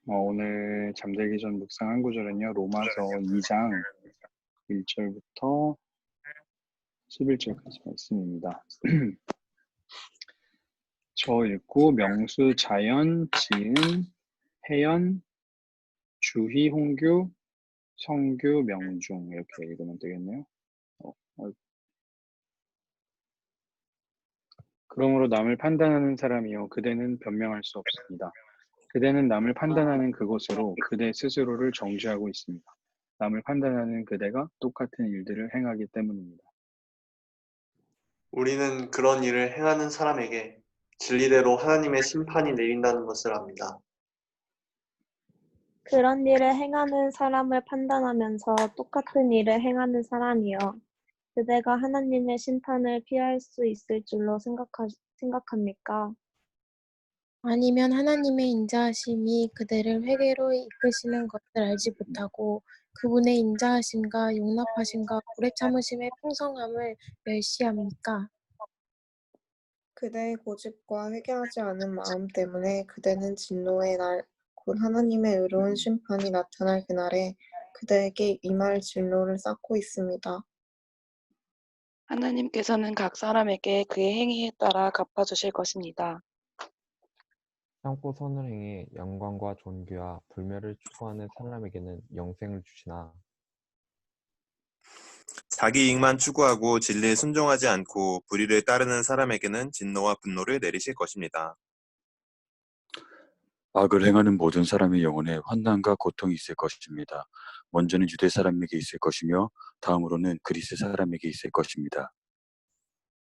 오늘 잠들기 전 묵상한 구절은요, 로마서 2장 1절부터 11절까지 말씀입니다. 저 읽고 명수, 자연, 지은, 혜연, 주희, 홍규, 성규, 명중 이렇게 읽으면 되겠네요. 그러므로 남을 판단하는 사람이요 그대는 변명할 수 없습니다. 그대는 남을 판단하는 그것으로 그대 스스로를 정죄하고 있습니다. 남을 판단하는 그대가 똑같은 일들을 행하기 때문입니다. 우리는 그런 일을 행하는 사람에게 진리대로 하나님의 심판이 내린다는 것을 압니다. 그런 일을 행하는 사람을 판단하면서 똑같은 일을 행하는 사람이요. 그대가 하나님의 심판을 피할 수 있을 줄로 생각합니까? 아니면 하나님의 인자하심이 그대를 회개로 이끄시는 것을 알지 못하고 그분의 인자하심과 용납하심과 오래 참으심의 풍성함을 멸시합니까? 그대의 고집과 회개하지 않은 마음 때문에 그대는 진노의 날, 곧 하나님의 의로운 심판이 나타날 그날에 그대에게 임할 진노를 쌓고 있습니다. 하나님께서는 각 사람에게 그의 행위에 따라 갚아주실 것입니다. 참고 선을 행해 영광과 존귀와 불멸을 추구하는 사람에게는 영생을 주시나 자기 이익만 추구하고 진리에 순종하지 않고 불의를 따르는 사람에게는 진노와 분노를 내리실 것입니다. 악을 행하는 모든 사람의 영혼에 환난과 고통이 있을 것입니다. 먼저는 유대 사람에게 있을 것이며 다음으로는 그리스 사람에게 있을 것입니다.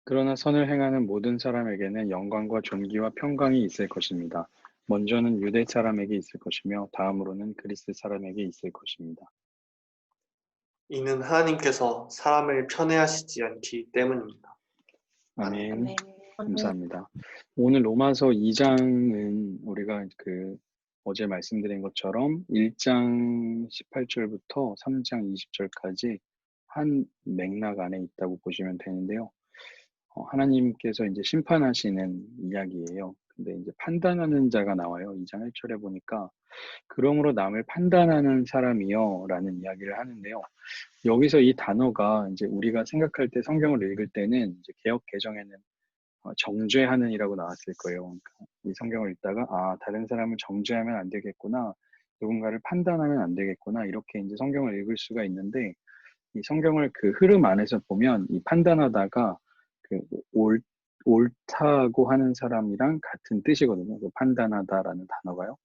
그러나 선을 행하는 모든 사람에게는 영광과 존귀와 평강이 있을 것입니다. 먼저는 유대 사람에게 있을 것이며 다음으로는 그리스 사람에게 있을 것입니다. 이는 하나님께서 사람을 편애하시지 않기 때문입니다. 아멘. 감사합니다. 오늘 로마서 2장은 우리가 어제 말씀드린 것처럼 1장 18절부터 3장 20절까지 한 맥락 안에 있다고 보시면 되는데요. 하나님께서 이제 심판하시는 이야기예요. 근데 이제 판단하는 자가 나와요. 2장 1절에 보니까 그러므로 남을 판단하는 사람이요 라는 이야기를 하는데요. 여기서 이 단어가 이제 우리가 생각할 때 성경을 읽을 때는 이제 개역 개정에는 정죄하는 이라고 나왔을 거예요. 그러니까 이 성경을 읽다가 다른 사람을 정죄하면 안 되겠구나, 누군가를 판단하면 안 되겠구나 이렇게 이제 성경을 읽을 수가 있는데 이 성경을 그 흐름 안에서 보면 이 판단하다가 옳다고 하는 사람이랑 같은 뜻이거든요. 그 판단하다라는 단어가요.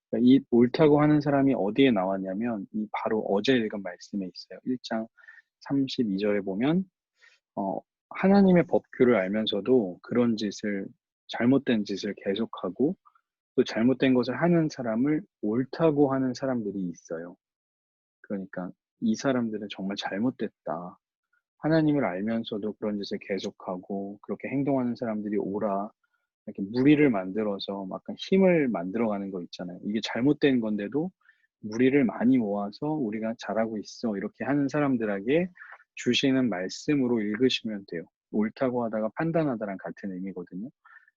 그러니까 이 옳다고 하는 사람이 어디에 나왔냐면 이 바로 어제 읽은 말씀에 있어요. 1장 32절에 보면 하나님의 법규를 알면서도 그런 잘못된 짓을 계속하고 또 잘못된 것을 하는 사람을 옳다고 하는 사람들이 있어요. 그러니까 이 사람들은 정말 잘못됐다. 하나님을 알면서도 그런 짓을 계속하고 그렇게 행동하는 사람들이 옳아. 이렇게 무리를 만들어서 막 힘을 만들어가는 거 있잖아요. 이게 잘못된 건데도 무리를 많이 모아서 우리가 잘하고 있어 이렇게 하는 사람들에게 주시는 말씀으로 읽으시면 돼요. 옳다고 하다가 판단하다랑 같은 의미거든요.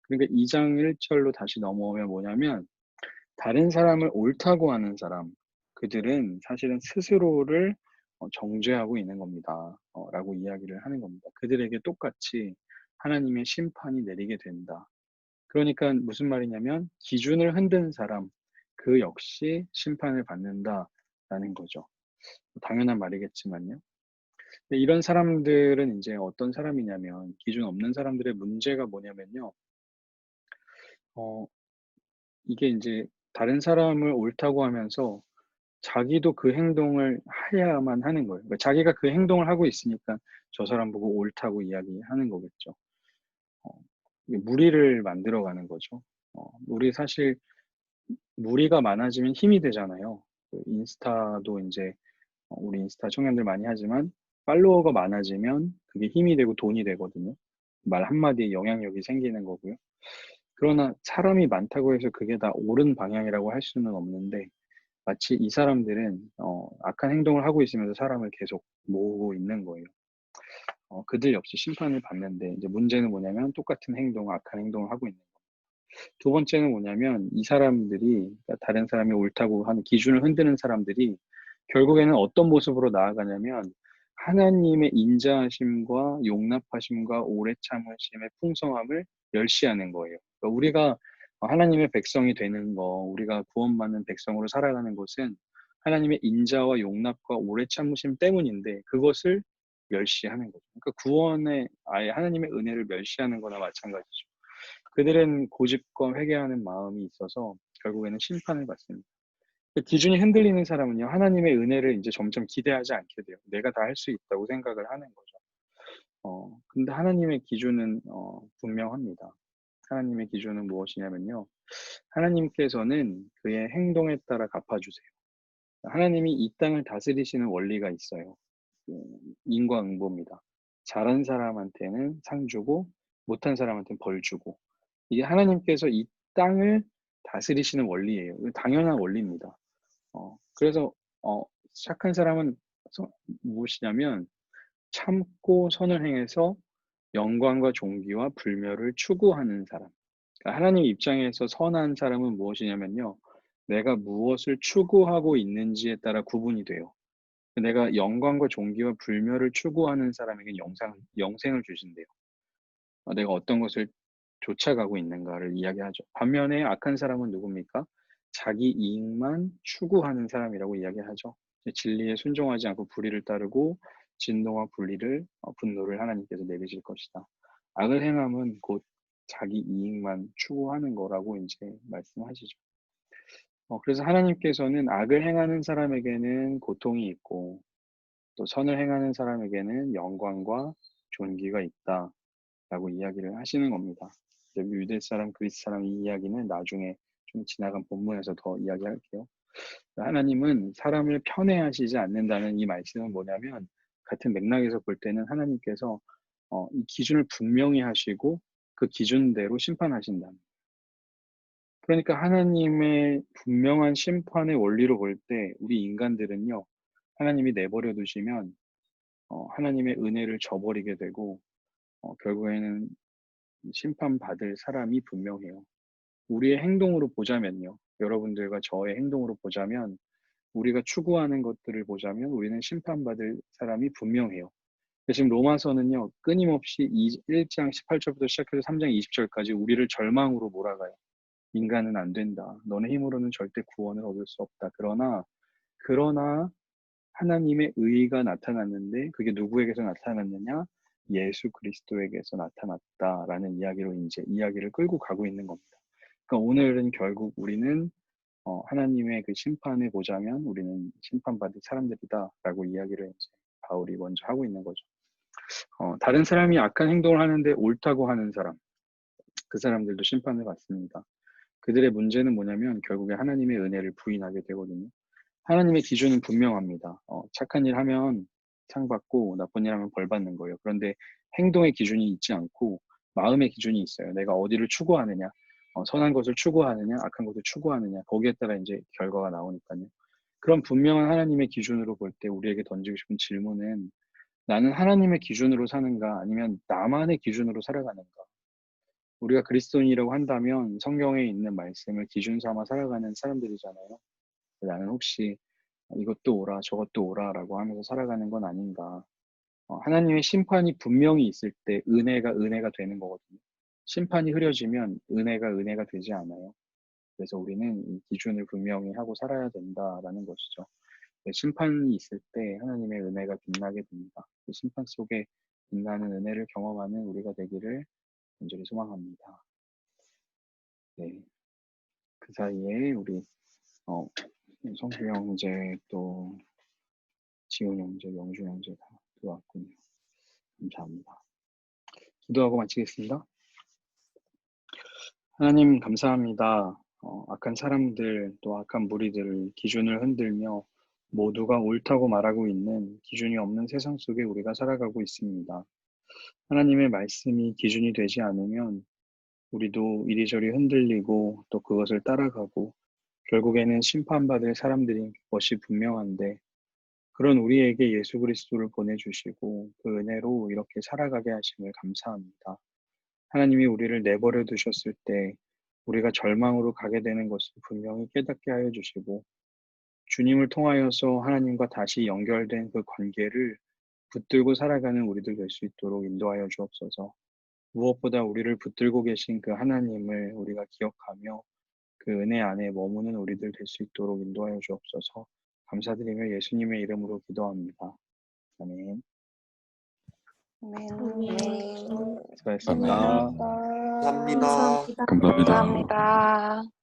그러니까 2장 1절로 다시 넘어오면 뭐냐면 다른 사람을 옳다고 하는 사람, 그들은 사실은 스스로를 정죄하고 있는 겁니다. 라고 이야기를 하는 겁니다. 그들에게 똑같이 하나님의 심판이 내리게 된다. 그러니까 무슨 말이냐면 기준을 흔든 사람, 그 역시 심판을 받는다라는 거죠. 당연한 말이겠지만요. 이런 사람들은 이제 어떤 사람이냐면 기준 없는 사람들의 문제가 뭐냐면요. 이게 이제 다른 사람을 옳다고 하면서 자기도 그 행동을 해야만 하는 거예요. 그러니까 자기가 그 행동을 하고 있으니까 저 사람 보고 옳다고 이야기하는 거겠죠. 무리를 만들어가는 거죠. 우리 사실 무리가 많아지면 힘이 되잖아요. 인스타도 이제 우리 인스타 청년들 많이 하지만 팔로워가 많아지면 그게 힘이 되고 돈이 되거든요. 말 한마디에 영향력이 생기는 거고요. 그러나 사람이 많다고 해서 그게 다 옳은 방향이라고 할 수는 없는데 마치 이 사람들은 악한 행동을 하고 있으면서 사람을 계속 모으고 있는 거예요. 그들 역시 심판을 받는데 이제 문제는 뭐냐면 똑같은 행동, 악한 행동을 하고 있는 거예요. 두 번째는 뭐냐면 이 사람들이 그러니까 다른 사람이 옳다고 하는 기준을 흔드는 사람들이 결국에는 어떤 모습으로 나아가냐면 하나님의 인자하심과 용납하심과 오래 참으심의 풍성함을 멸시하는 거예요. 그러니까 우리가 하나님의 백성이 되는 거, 우리가 구원받는 백성으로 살아가는 것은 하나님의 인자와 용납과 오래 참으심 때문인데 그것을 멸시하는 거죠. 그러니까 구원에 아예 하나님의 은혜를 멸시하는 거나 마찬가지죠. 그들은 고집과 회개하는 마음이 있어서 결국에는 심판을 받습니다. 기준이 흔들리는 사람은요, 하나님의 은혜를 이제 점점 기대하지 않게 돼요. 내가 다 할 수 있다고 생각을 하는 거죠. 근데 하나님의 기준은 분명합니다. 하나님의 기준은 무엇이냐면요. 하나님께서는 그의 행동에 따라 갚아주세요. 하나님이 이 땅을 다스리시는 원리가 있어요. 인과응보입니다. 잘한 사람한테는 상 주고 못한 사람한테는 벌 주고 이게 하나님께서 이 땅을 다스리시는 원리예요. 당연한 원리입니다. 그래서 착한 사람은 무엇이냐면 참고 선을 행해서 영광과 존귀와 불멸을 추구하는 사람. 그러니까 하나님 입장에서 선한 사람은 무엇이냐면요. 내가 무엇을 추구하고 있는지에 따라 구분이 돼요. 내가 영광과 존귀와 불멸을 추구하는 사람에게 영생을 주신대요. 내가 어떤 것을 쫓아가고 있는가를 이야기하죠. 반면에 악한 사람은 누굽니까? 자기 이익만 추구하는 사람이라고 이야기하죠. 진리에 순종하지 않고 불의를 따르고 진노와 분노를 하나님께서 내리실 것이다. 악을 행함은 곧 자기 이익만 추구하는 거라고 이제 말씀하시죠. 그래서 하나님께서는 악을 행하는 사람에게는 고통이 있고 또 선을 행하는 사람에게는 영광과 존귀가 있다라고 이야기를 하시는 겁니다. 유대 사람, 그리스 사람 이 이야기는 나중에 좀 지나간 본문에서 더 이야기할게요. 하나님은 사람을 편애하시지 않는다는 이 말씀은 뭐냐면 같은 맥락에서 볼 때는 하나님께서 이 기준을 분명히 하시고 그 기준대로 심판하신다. 그러니까 하나님의 분명한 심판의 원리로 볼 때 우리 인간들은요. 하나님이 내버려 두시면 하나님의 은혜를 저버리게 되고 결국에는 심판받을 사람이 분명해요. 우리의 행동으로 보자면요. 여러분들과 저의 행동으로 보자면 우리가 추구하는 것들을 보자면 우리는 심판받을 사람이 분명해요. 지금 로마서는요. 끊임없이 1장 18절부터 시작해서 3장 20절까지 우리를 절망으로 몰아가요. 인간은 안 된다. 너네 힘으로는 절대 구원을 얻을 수 없다. 그러나 하나님의 의의가 나타났는데 그게 누구에게서 나타났느냐? 예수 그리스도에게서 나타났다라는 이야기로 이제 이야기를 끌고 가고 있는 겁니다. 그러니까 오늘은 결국 우리는 하나님의 그 심판을 보자면 우리는 심판받을 사람들이다라고 이야기를 이제 바울이 먼저 하고 있는 거죠. 다른 사람이 악한 행동을 하는데 옳다고 하는 사람, 그 사람들도 심판을 받습니다. 그들의 문제는 뭐냐면 결국에 하나님의 은혜를 부인하게 되거든요. 하나님의 기준은 분명합니다. 착한 일 하면 상 받고 나쁜 일 하면 벌 받는 거예요. 그런데 행동의 기준이 있지 않고 마음의 기준이 있어요. 내가 어디를 추구하느냐, 선한 것을 추구하느냐, 악한 것을 추구하느냐, 거기에 따라 이제 결과가 나오니까요. 그런 분명한 하나님의 기준으로 볼 때 우리에게 던지고 싶은 질문은 나는 하나님의 기준으로 사는가 아니면 나만의 기준으로 살아가는가? 우리가 그리스도인이라고 한다면 성경에 있는 말씀을 기준 삼아 살아가는 사람들이잖아요. 나는 혹시 이것도 오라 저것도 오라라고 하면서 살아가는 건 아닌가. 하나님의 심판이 분명히 있을 때 은혜가 되는 거거든요. 심판이 흐려지면 은혜가 되지 않아요. 그래서 우리는 이 기준을 분명히 하고 살아야 된다라는 것이죠. 심판이 있을 때 하나님의 은혜가 빛나게 됩니다. 그 심판 속에 빛나는 은혜를 경험하는 우리가 되기를 간절히 소망합니다. 네. 그 사이에 우리 성수 형제 또 지훈 형제, 영주 형제 다 들어왔군요. 감사합니다. 기도하고 마치겠습니다. 하나님 감사합니다. 악한 사람들 또 악한 무리들 기준을 흔들며 모두가 옳다고 말하고 있는 기준이 없는 세상 속에 우리가 살아가고 있습니다. 하나님의 말씀이 기준이 되지 않으면 우리도 이리저리 흔들리고 또 그것을 따라가고 결국에는 심판받을 사람들인 것이 분명한데 그런 우리에게 예수 그리스도를 보내주시고 그 은혜로 이렇게 살아가게 하심을 감사합니다. 하나님이 우리를 내버려 두셨을 때 우리가 절망으로 가게 되는 것을 분명히 깨닫게 하여 주시고 주님을 통하여서 하나님과 다시 연결된 그 관계를 붙들고 살아가는 우리들 될 수 있도록 인도하여 주옵소서. 무엇보다 우리를 붙들고 계신 그 하나님을 우리가 기억하며 그 은혜 안에 머무는 우리들 될 수 있도록 인도하여 주옵소서. 감사드리며 예수님의 이름으로 기도합니다. 아멘. 아멘. 수고하셨습니다. 감사합니다. 감사합니다. 감사합니다. 감사합니다.